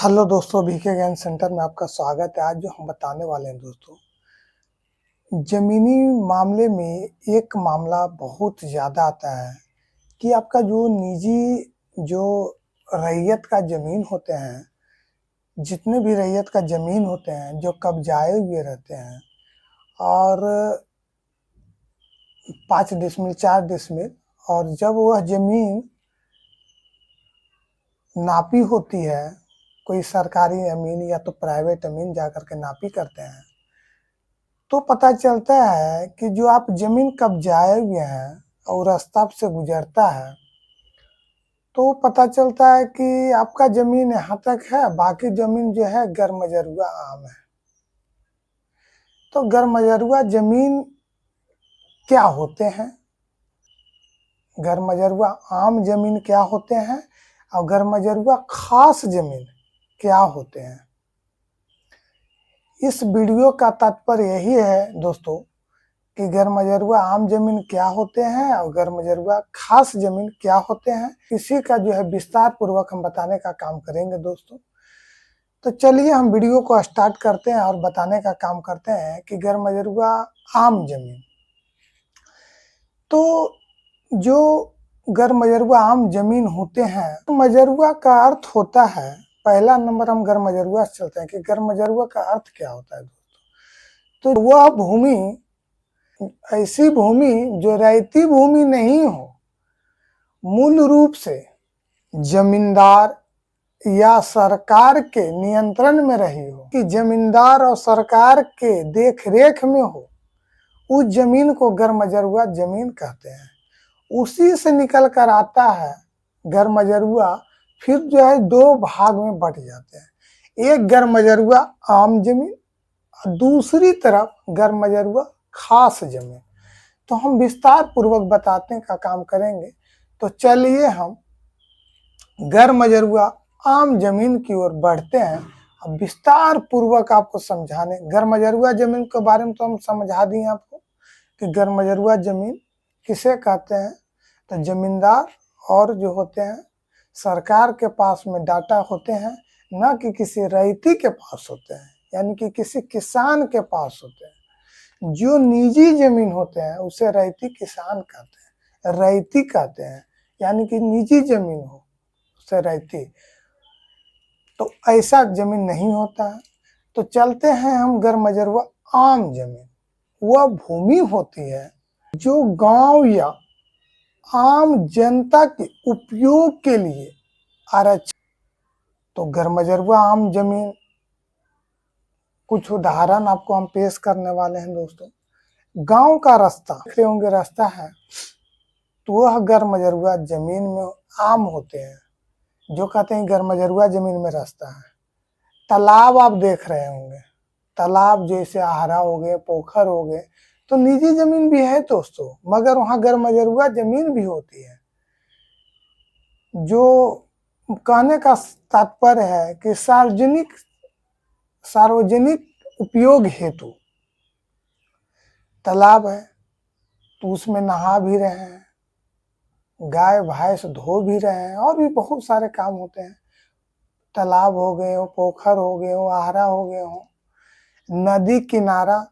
Hello दोस्तों, BK ज्ञान centre में आपका स्वागत है। आज जो हम बताने वाले हैं दोस्तों, ज़मीनी मामले में एक मामला बहुत ज़्यादा आता है कि आपका जो निजी जो रैयत का ज़मीन होते हैं, जितने भी रैयत का ज़मीन होते हैं, जो कब्जाए हुए रहते हैं और 5 डिसमिल 4 डिसमिल, और जब वह ज़मीन नापी होती है, कोई सरकारी अमीन या तो प्राइवेट अमीन जाकर के नापी करते हैं, तो पता चलता है कि जो आप जमीन कब्जाए हुए हैं और रास्ता से गुजरता है, तो पता चलता है कि आपका जमीन यहाँ तक है, बाकी जमीन जो है गैरमजरूआ आम है। तो गैरमजरूआ जमीन क्या होते हैं, गैरमजरूआ आम जमीन क्या होते हैं और गैरमजरूआ खास जमीन क्या होते हैं। इस वीडियो का तात्पर्य यही है दोस्तों कि गैरमजरूआ आम जमीन क्या होते हैं और गैरमजरूआ खास जमीन क्या होते हैं, इसी का जो है विस्तार पूर्वक हम बताने का काम करेंगे दोस्तों। तो चलिए हम वीडियो को स्टार्ट करते हैं और बताने का काम करते हैं कि गैरमजरूआ आम जमीन। तो जो गैरमजरूआ आम जमीन होते हैं, मजरूआ का अर्थ होता है, पहला नंबर हम गैरमजरूआ से चलते हैं कि गैरमजरूआ का अर्थ क्या होता है दोस्तों। तो वह भूमि, ऐसी भूमि जो रैयती भूमि नहीं हो, मूल रूप से जमींदार या सरकार के नियंत्रण में रही हो, कि जमींदार और सरकार के देखरेख में हो, उस जमीन को गैरमजरूआ जमीन कहते हैं। उसी से निकल कर आता है गैरमजरूआ। फिर जो है दो भाग में बट जाते हैं, एक गैरमजरूआ आम जमीन, दूसरी तरफ गैरमजरूआ खास जमीन। तो हम विस्तार पूर्वक बताने का काम करेंगे। तो चलिए हम गैरमजरूआ आम जमीन की ओर बढ़ते हैं। अब विस्तार पूर्वक आपको समझाने, गैरमजरूआ जमीन के बारे में तो हम समझा दिए आपको कि गैरमजरूआ जमीन किसे कहते हैं। तो जमींदार और जो होते हैं सरकार के पास में डाटा होते हैं, न कि किसी रैयती के पास होते हैं, यानी कि किसी किसान के पास होते हैं। जो निजी जमीन होते हैं उसे रैयती किसान कहते हैं, रैयती कहते हैं, यानी कि निजी जमीन हो उसे रैयती। तो ऐसा जमीन नहीं होता है। तो चलते हैं हम गैरमजरूआ आम जमीन। वह भूमि होती है जो गांव या आम जनता के उपयोग के लिए आरक्षित। तो गैरमजरूआ आम जमीन, कुछ उदाहरण आपको हम पेश करने वाले हैं दोस्तों। गांव का रास्ता, देख रहे होंगे रास्ता है, तो वह गैरमजरूआ जमीन में आम होते हैं, जो कहते हैं गैरमजरूआ जमीन में रास्ता है। तालाब आप देख रहे होंगे, तालाब जैसे आहरा हो गए, पोखर हो गए, तो निजी जमीन भी है दोस्तों, मगर वहां गैरमजरूआ जमीन भी होती है। जो कहने का तात्पर्य है कि सार्वजनिक उपयोग हेतु तालाब है, तो उसमें नहा भी रहे हैं, गाय भैंस धो भी रहे हैं, और भी बहुत सारे काम होते हैं। तालाब हो गए हो, पोखर हो गए हो, आहरा हो गए हो, नदी किनारा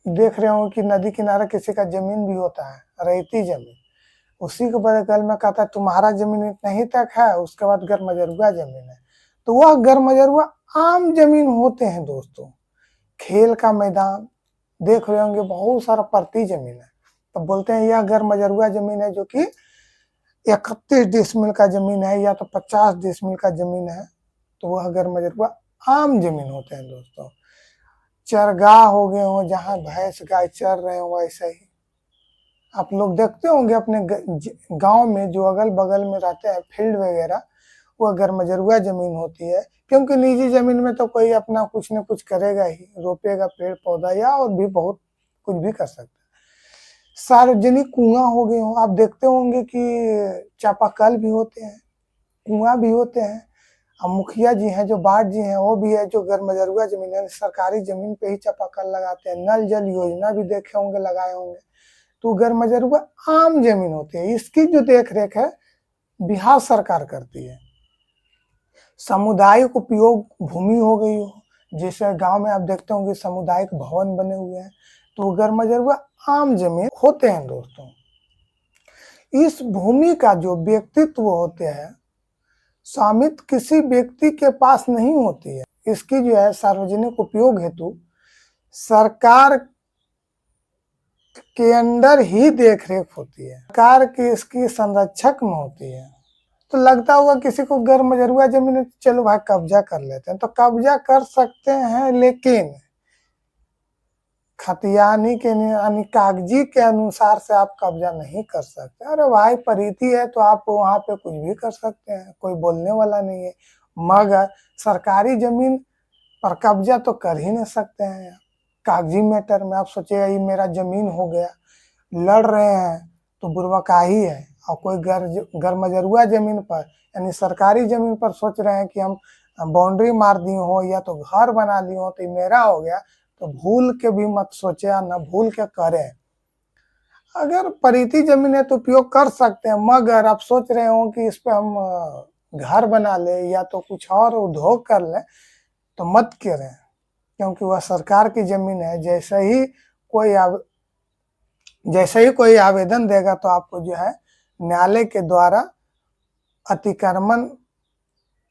देख रहे हो कि नदी किनारा किसी का जमीन भी होता है, रैयती जमीन। उसी के बगल में कहता है तुम्हारा जमीन इतना ही तक है, उसके बाद गैरमजरूआ जमीन है। तो वह गैरमजरूआ आम जमीन होते हैं दोस्तों। खेल का मैदान देख रहे होंगे, बहुत सारा परती जमीन है, तो बोलते हैं यह गैरमजरूआ जमीन है, जो कि 31 डिसमिल का जमीन है या तो 50 डिसमिल का जमीन है, तो वह गैरमजरूआ आम जमीन होते हैं दोस्तों। चरगाह हो गए हो, जहाँ भैंस गाय चर रहे हो, वैसे ही आप लोग देखते होंगे अपने गांव में जो अगल बगल में रहते हैं फील्ड वगैरह, वह गैरमजरूआ जमीन होती है। क्योंकि निजी जमीन में तो कोई अपना कुछ न कुछ करेगा ही, रोपेगा पेड़ पौधा या और भी बहुत कुछ भी कर सकता है। सार्वजनिक कुआं हो गए हो, आप देखते होंगे कि चापाकल भी होते हैं, कुआं भी होते हैं। अब मुखिया जी हैं, जो वार्ड जी हैं, वो भी है जो गैरमजरूआ जमीन है, सरकारी जमीन पे ही चापाकल लगाते हैं। नल जल योजना भी देखे होंगे, लगाए होंगे, तो गैरमजरूआ आम जमीन होती है। इसकी जो देख रेख है बिहार सरकार करती है। सामुदायिक उपयोग भूमि हो गई हो, जैसे गांव में आप देखते होंगे सामुदायिक भवन बने हुए हैं, तो गर्मजरुआ आम जमीन होते हैं दोस्तों। इस भूमि का जो व्यक्तित्व होते हैं, स्वामित्व किसी व्यक्ति के पास नहीं होती है। इसकी जो है सार्वजनिक उपयोग हेतु सरकार के अंदर ही देखरेख होती है, सरकार की इसकी संरक्षक में होती है। तो लगता होगा किसी को गर्मजरुआ जमीन है, चलो भाई कब्जा कर लेते हैं, तो कब्जा कर सकते हैं, लेकिन खतियानी के यानी कागजी के अनुसार से आप कब्जा नहीं कर सकते। अरे भाई परिधि है तो आप वहां पे कुछ भी कर सकते हैं, कोई बोलने वाला नहीं है। मगर सरकारी जमीन पर कब्जा तो कर ही नहीं सकते हैं। कागजी मैटर में आप सोचिएगा ये मेरा जमीन हो गया, लड़ रहे हैं तो बुर्बकाही है। और कोई गर्मजरुआ जमीन पर यानी सरकारी जमीन पर सोच रहे हैं कि हम बाउंड्री मार दिए हो या तो घर बना लिए हो तो ये मेरा हो गया, तो भूल के भी मत सोचे, न भूल के करें। अगर परिधि जमीन है तो उपयोग कर सकते हैं, मगर आप सोच रहे हो कि इस पे हम घर बना ले या तो कुछ और उद्योग कर ले, तो मत करें, क्योंकि वह सरकार की जमीन है। जैसे ही कोई आवेदन देगा तो आपको जो है न्यायालय के द्वारा अतिक्रमण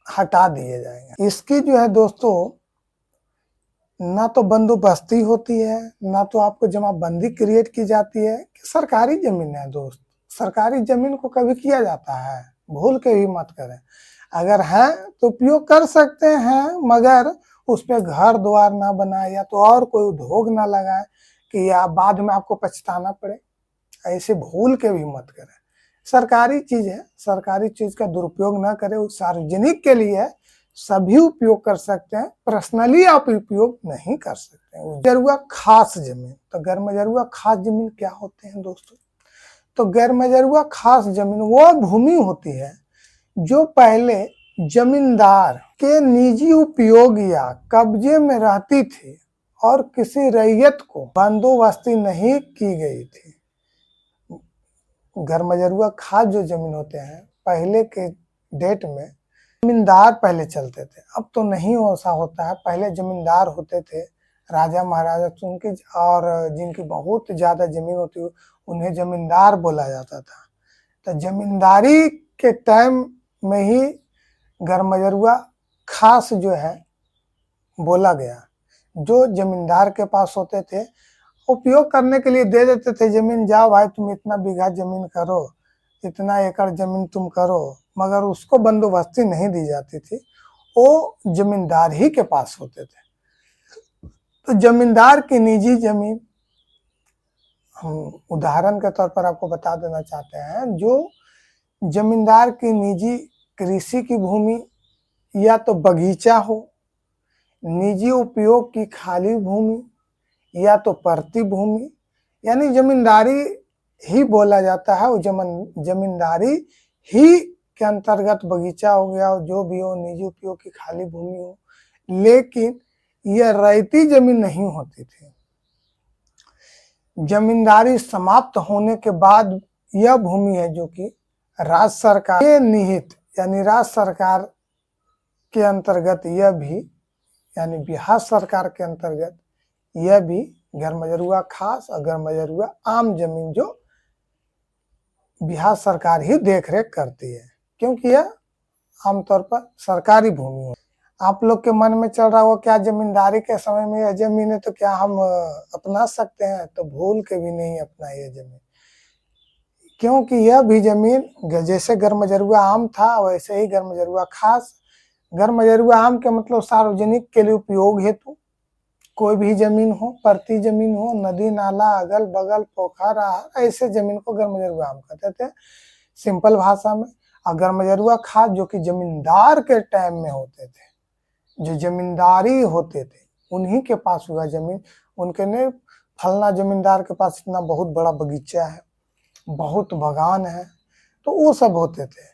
हटा दिए जाएंगे। इसकी जो है दोस्तों ना तो बंदोबस्ती होती है, ना तो आपको जमाबंदी क्रिएट की जाती है कि सरकारी जमीन है। दोस्त, सरकारी जमीन को कभी किया जाता है, भूल के भी मत करें। अगर है तो उपयोग कर सकते हैं, मगर उस पर घर द्वार ना बनाए या तो और कोई उद्योग ना लगाए कि या बाद में आपको पछताना पड़े। ऐसे भूल के भी मत करें। सरकारी चीज है, सरकारी चीज का दुरुपयोग ना करें। सार्वजनिक के लिए सभी उपयोग कर सकते हैं, पर्सनली आप उपयोग नहीं कर सकते हैं। गर्मजरुआ खास जमीन, तो गर्मजरुआ खास जमीन क्या होते हैं दोस्तों? तो गर्मजरुआ खास जमीन वो भूमि होती है जो पहले जमींदार के निजी उपयोग या कब्जे में रहती थी और किसी रैयत को बंदोबस्ती नहीं की गई थी। गर्मजरुआ खास जो जमीन होते हैं, पहले के डेट में जमींदार पहले चलते थे, अब तो नहीं ऐसा होता है। पहले जमींदार होते थे, राजा महाराजा, उनकी और जिनकी बहुत ज्यादा जमीन होती उन्हें जमींदार बोला जाता था। तो जमींदारी के टाइम में ही गर्मजरुआ खास जो है बोला गया। जो जमींदार के पास होते थे उपयोग करने के लिए दे देते थे जमीन, जाओ भाई तुम इतना बीघा जमीन करो, इतना एकड़ जमीन तुम करो, मगर उसको बंदोबस्ती नहीं दी जाती थी, वो जमींदार ही के पास होते थे। तो जमींदार की निजी जमीन, हम उदाहरण के तौर पर आपको बता देना चाहते हैं, जो जमींदार की निजी कृषि की भूमि या तो बगीचा हो, निजी उपयोग की खाली भूमि या तो परती भूमि, यानी जमींदारी ही बोला जाता है। वो जमींदारी ही के अंतर्गत बगीचा हो गया, जो भी हो, निजी उपयोग की खाली भूमि हो, लेकिन यह रैयती जमीन नहीं होती थी। जमींदारी समाप्त होने के बाद यह भूमि है जो कि राज्य सरकार के निहित यानी राज्य सरकार के अंतर्गत, यह भी यानी बिहार सरकार के अंतर्गत यह भी गर्मजरुआ खास और गर्मजरुआ आम जमीन जो बिहार सरकार ही देखरेख करती है, क्योंकि यह आमतौर पर सरकारी भूमि है। आप लोग के मन में चल रहा हो क्या जमींदारी के समय में यह जमीन है तो क्या हम अपना सकते हैं? तो भूल के भी नहीं अपना ये जमीन, क्योंकि यह भी जमीन जैसे गर्मजरुआ आम था वैसे ही गर्मजरुआ खास। गर्मजरुआ आम के मतलब सार्वजनिक के लिए उपयोग हेतु कोई भी जमीन हो, परती जमीन हो, नदी नाला अगल बगल पोखर ऐसे जमीन को गर्मजरुआ आम कहते थे सिंपल भाषा में। और गर्मजरुआ खास जो कि जमींदार के टाइम में होते थे, जो जमींदारी होते थे उन्हीं के पास हुआ जमीन। उनके ने फलना जमींदार के पास इतना बहुत बड़ा बगीचा है, बहुत बागान है, तो वो सब होते थे।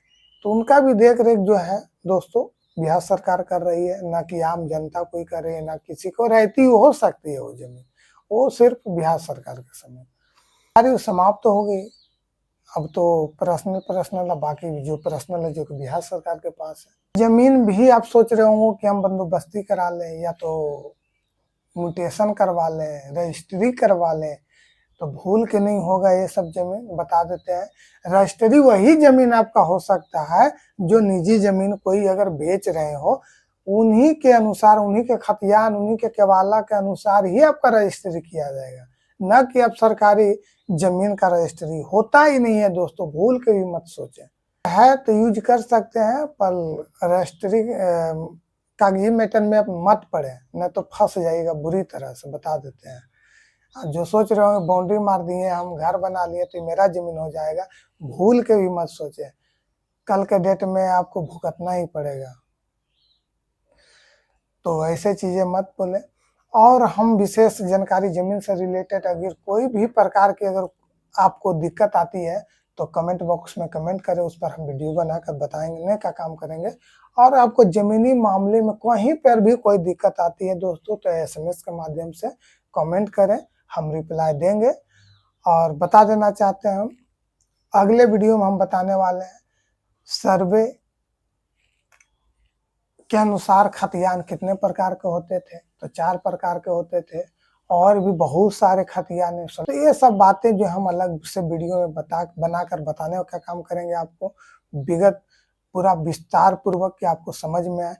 तो उनका भी देख रेख जो है दोस्तों बिहार सरकार कर रही है, ना कि आम जनता कोई करे, ना किसी को रहती हो सकती है वो जमीन, वो सिर्फ बिहार सरकार के समय समाप्त हो गई। अब तो पर्सनल पर्सनल, अब बाकी जो पर्सनल है जो कि बिहार सरकार के पास है। जमीन भी आप सोच रहे होंगे कि हम बंदोबस्ती करा लें या तो म्यूटेशन करवा लें, रजिस्ट्री करवा लें, तो भूल के नहीं होगा ये सब जमीन, बता देते हैं। रजिस्ट्री वही जमीन आपका हो सकता है जो निजी जमीन कोई अगर बेच रहे हो, उन्हीं के अनुसार, उन्हीं के खतियान, उन्हीं के केवाला के अनुसार ही आपका रजिस्ट्री किया जाएगा, न कि आप सरकारी जमीन का रजिस्ट्री। होता ही नहीं है दोस्तों, भूल के भी मत सोचें। है तो यूज कर सकते हैं, पर रजिस्ट्री कागजी मैटर में आप मत पड़े, न तो फंस जाइएगा बुरी तरह से, बता देते हैं। जो सोच रहे हो बाउंड्री मार दिए, हम घर बना लिए तो मेरा जमीन हो जाएगा, भूल के भी मत सोचे, कल के डेट में आपको भुगतना ही पड़ेगा। तो ऐसे चीजें मत बोले। और हम विशेष जानकारी जमीन से रिलेटेड, अगर कोई भी प्रकार की अगर आपको दिक्कत आती है तो कमेंट बॉक्स में कमेंट करें, उस पर हम वीडियो बनाकर बताने का काम करेंगे। और आपको जमीनी मामले में कहीं पर भी कोई दिक्कत आती है दोस्तों, तो SMS के माध्यम से कमेंट करें, हम रिप्लाई देंगे। और बता देना चाहते हैं, हम अगले वीडियो में हम बताने वाले हैं सर्वे के अनुसार खतियान कितने प्रकार के होते थे, तो 4 प्रकार के होते थे, और भी बहुत सारे खतियान हैं। तो ये सब बातें जो हम अलग से वीडियो में बनाकर बताने का काम करेंगे आपको, विगत पूरा विस्तार पूर्वक, कि आपको समझ में आए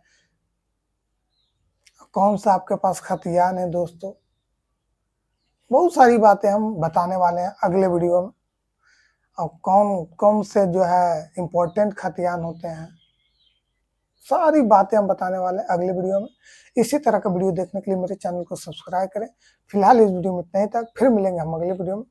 कौन सा आपके पास खतियान है दोस्तों। बहुत सारी बातें हम बताने वाले हैं अगले वीडियो में, और कौन कौन से जो है इम्पोर्टेंट खतियान होते हैं, सारी बातें हम बताने वाले हैं अगले वीडियो में। इसी तरह का वीडियो देखने के लिए मेरे चैनल को सब्सक्राइब करें। फिलहाल इस वीडियो में इतना ही तक, फिर मिलेंगे हम अगले वीडियो में।